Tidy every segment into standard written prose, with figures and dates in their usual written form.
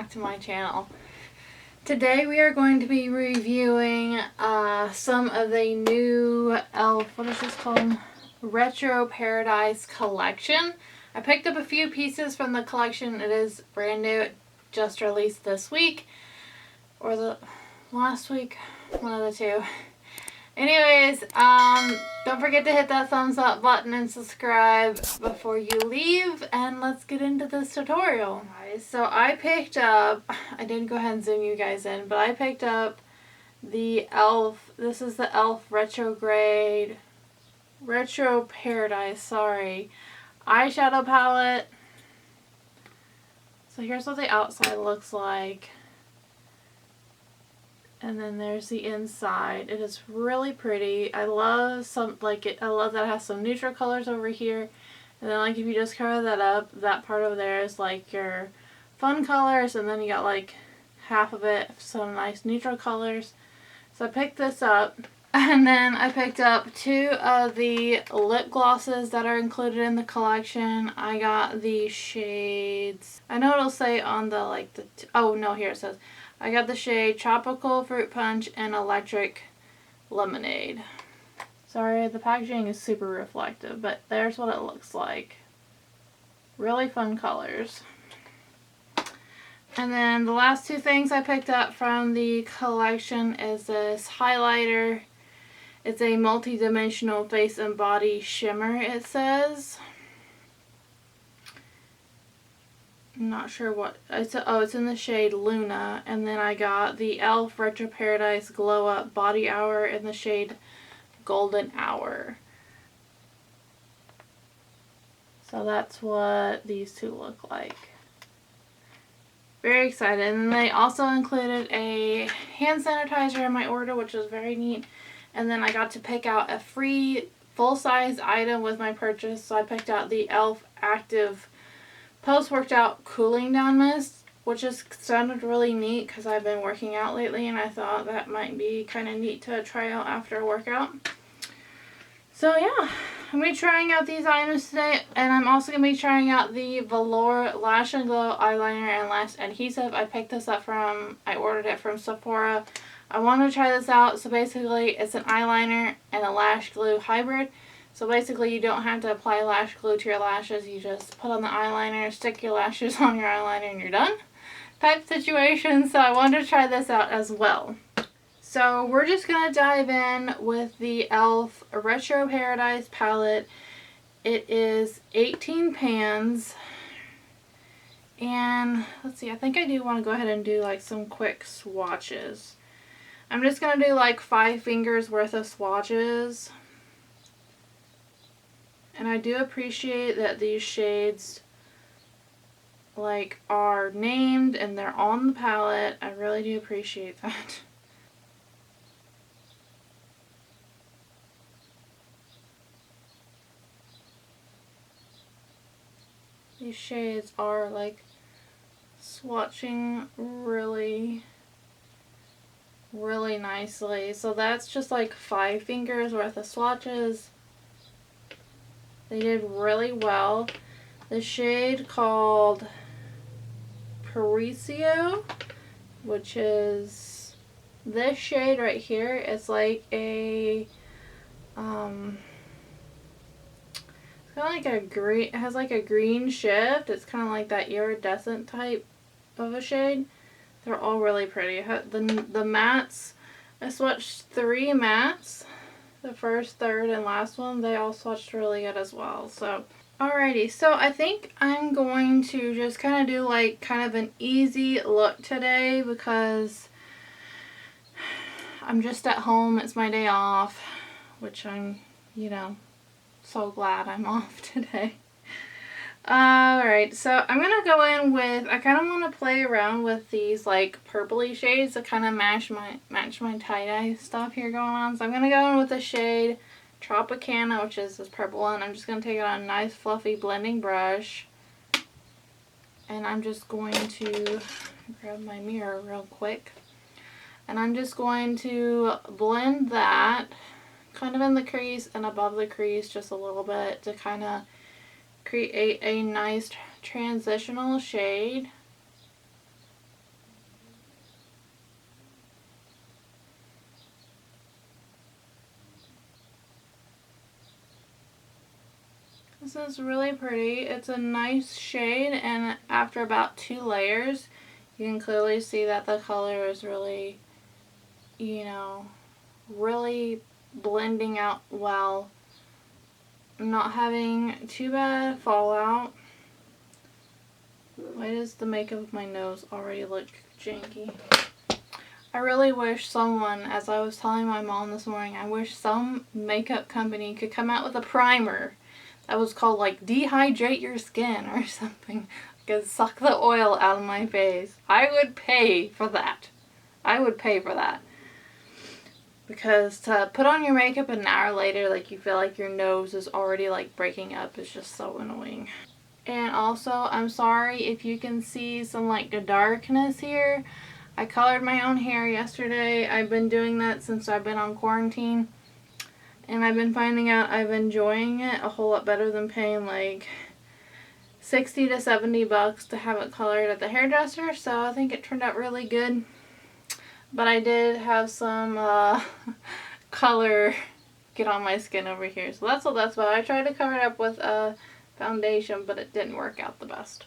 back to my channel. Today we are going to be reviewing some of the new e.l.f. what is this called? Retroparadise collection. I picked up a few pieces from the collection. It is brand new. It just released this week. Or the last week. One of the two. Anyways, don't forget to hit that thumbs up button and subscribe before you leave, and let's get into this tutorial. Guys, so I picked up, I didn't go ahead and zoom you guys in, but I picked up the e.l.f. This is the e.l.f. Retroparadise, sorry, eyeshadow palette. So here's what the outside looks like. And then there's the inside. It is really pretty. I love I love that it has some neutral colors over here. And then like if you just cover that up, that part over there is like your fun colors, and then you got like half of it some nice neutral colors. So I picked this up. And then I picked up two of the lip glosses that are included in the collection. I got the shades. I know it'll say on the oh no, here it says. I got the shade Tropical Fruit Punch and Electric Lemonade. Sorry, the packaging is super reflective, but there's what it looks like. Really fun colors. And then the last two things I picked up from the collection is this highlighter. It's a multi-dimensional face and body shimmer, it says. I'm not sure what it's. It's in the shade Luna. And then I got the e.l.f. Retroparadise Glow Up Body Hour in the shade Golden Hour. So that's what these two look like. Very excited. And they also included a hand sanitizer in my order, which was very neat. And then I got to pick out a free full-size item with my purchase. So I picked out the e.l.f. Active Post-Workout Cooling Down Mist, which just sounded really neat because I've been working out lately, and I thought that might be kind of neat to try out after a workout. So yeah, I'm going to be trying out these items today, and I'm also going to be trying out the Velour Lash and Glow Eyeliner and Lash Adhesive. I ordered it from Sephora. I want to try this out. So basically, it's an eyeliner and a lash glue hybrid. So basically, you don't have to apply lash glue to your lashes. You just put on the eyeliner, stick your lashes on your eyeliner, and you're done. Type situation. So I wanted to try this out as well. So we're just going to dive in with the e.l.f. Retroparadise palette. It is 18 pans. And let's see, I think I do want to go ahead and do like some quick swatches. I'm just going to do like 5 fingers worth of swatches. And I do appreciate that these shades are named and they're on the palette. I really do appreciate that. These shades are swatching really nicely. So that's just 5 fingers worth of swatches. They did really well. The shade called Paraiso, which is this shade right here. It's like a it's kind of like a green. It has like a green shift. It's kind of like that iridescent type of a shade. They're all really pretty. The mattes, I swatched 3 mattes. The first, third, and last one, they all swatched really good as well. So, alrighty. So, I think I'm going to just kind of do kind of an easy look today because I'm just at home. It's my day off, which I'm, so glad I'm off today. Alright, so I'm going to go in with, I kind of want to play around with these purpley shades to kind of match my tie-dye stuff here going on. So I'm going to go in with the shade Tropicana, which is this purple one. I'm just going to take it on a nice fluffy blending brush. And I'm just going to grab my mirror real quick. And I'm just going to blend that kind of in the crease and above the crease just a little bit to kind of create a nice transitional shade. This is really pretty. It's a nice shade, and after about 2 layers, you can clearly see that the color is really, you know, really blending out well. Not having too bad fallout. Why does the makeup of my nose already look janky? I really wish someone, as I was telling my mom this morning, I wish some makeup company could come out with a primer that was called like Dehydrate Your Skin or something. Like suck the oil out of my face. I would pay for that. I would pay for that. Because to put on your makeup an hour later, like you feel like your nose is already like breaking up, is just so annoying. And also, I'm sorry if you can see some like the darkness here. I colored my own hair yesterday. I've been doing that since I've been on quarantine. And I've been finding out I'm enjoying it a whole lot better than paying like 60 to 70 bucks to have it colored at the hairdresser. So I think it turned out really good. But I did have some color get on my skin over here. So that's what that's about. I tried to cover it up with a foundation, but it didn't work out the best.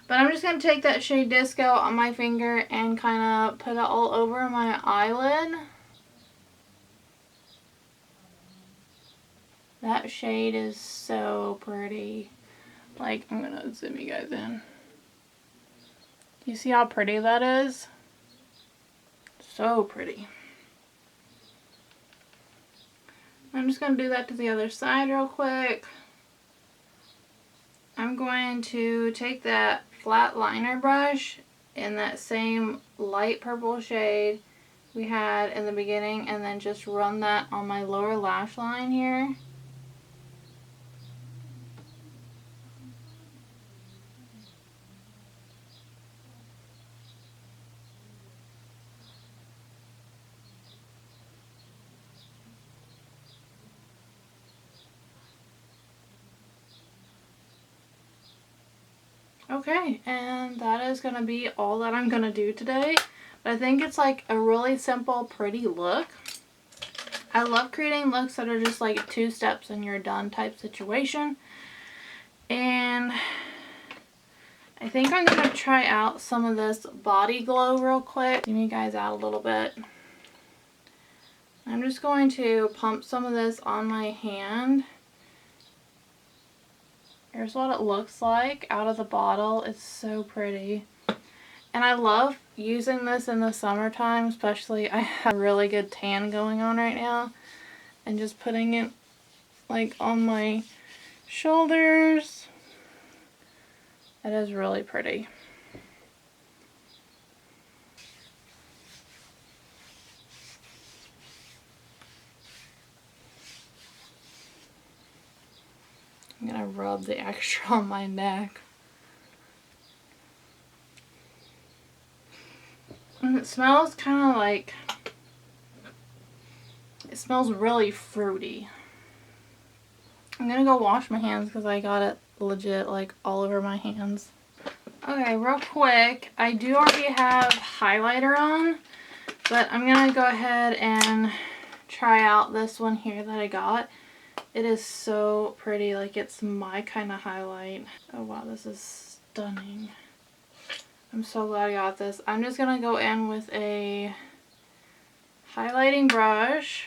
But I'm just going to take that shade Disco on my finger and kind of put it all over my eyelid. That shade is so pretty. Like, I'm going to zoom you guys in. You see how pretty that is? So pretty. I'm just going to do that to the other side real quick. I'm going to take that flat liner brush in that same light purple shade we had in the beginning and then just run that on my lower lash line here. Okay, and that is going to be all that I'm going to do today. But I think it's like a really simple, pretty look. I love creating looks that are just like 2 steps and you're done type situation. And I think I'm going to try out some of this body glow real quick. Zoom you guys out a little bit. I'm just going to pump some of this on my hand. Here's what it looks like out of the bottle. It's so pretty. And I love using this in the summertime, especially I have a really good tan going on right now. And just putting it like on my shoulders. It is really pretty. I'm gonna rub the extra on my neck. And it smells kind of like, it smells really fruity. I'm gonna go wash my hands because I got it legit like all over my hands. Okay, real quick, I do already have highlighter on, but I'm gonna go ahead and try out this one here that I got. It is so pretty, like it's my kind of highlight. Oh wow, this is stunning. I'm so glad I got this. I'm just gonna go in with a highlighting brush.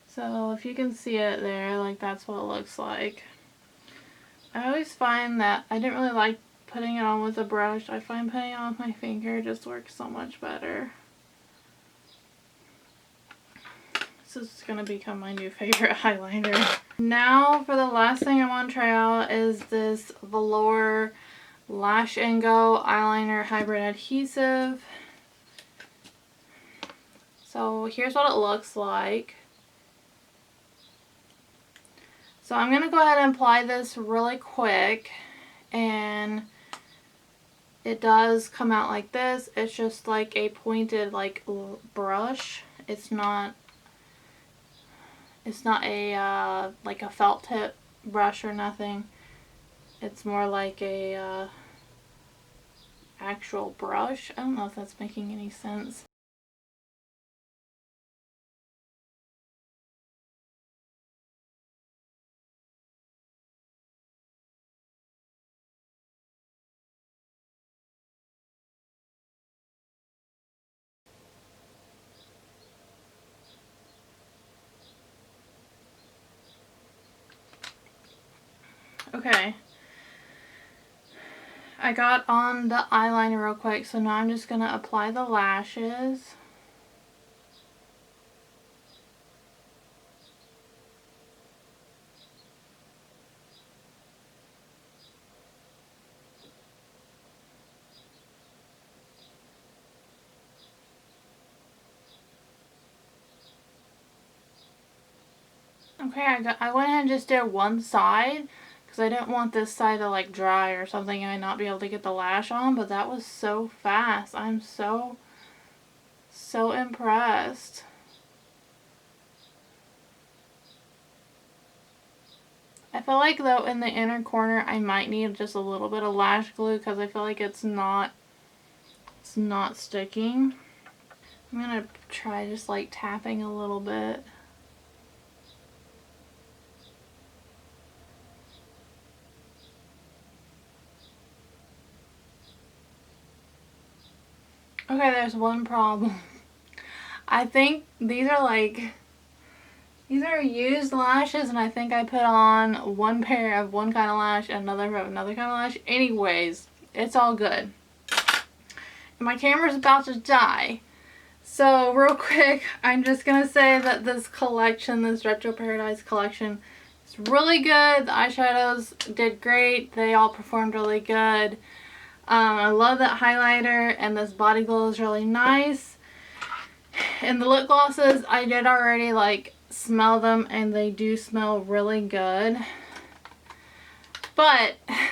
So if you can see it there, like that's what it looks like. I always find that I didn't really like putting it on with a brush. I find putting it on with my finger just works so much better. This is going to become my new favorite eyeliner. Now for the last thing I want to try out is this Velour Lash Go Eyeliner Hybrid Adhesive. So here's what it looks like. So I'm going to go ahead and apply this really quick, and it does come out like this. It's just like a pointed like brush. It's not It's not a like a felt tip brush or nothing. It's more like a actual brush. I don't know if that's making any sense. Okay. I got on the eyeliner real quick, so now I'm just going to apply the lashes. Okay, I went ahead and just did one side because I didn't want this side to like dry or something and I not be able to get the lash on, but that was so fast. I'm so impressed. I feel like though in the inner corner I might need just a little bit of lash glue because I feel like it's not sticking. I'm gonna try just like tapping a little bit. Okay, there's one problem. I think these are used lashes, and I think I put on one pair of one kind of lash and another of another kind of lash. Anyways, it's all good. And my camera's about to die. So real quick, I'm just going to say that this collection, this Retroparadise collection, is really good. The eyeshadows did great. They all performed really good. I love that highlighter, and this body glow is really nice. And the lip glosses, I did already like smell them, and they do smell really good. But I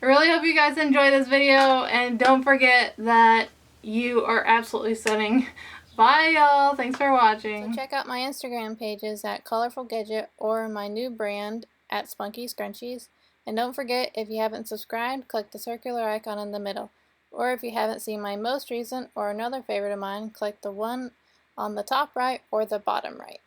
really hope you guys enjoy this video, and don't forget that you are absolutely stunning. Bye y'all, thanks for watching. So check out my Instagram pages at Colorful Gadget or my new brand at Spunky Scrunchies. And don't forget, if you haven't subscribed, click the circular icon in the middle. Or if you haven't seen my most recent or another favorite of mine, click the one on the top right or the bottom right.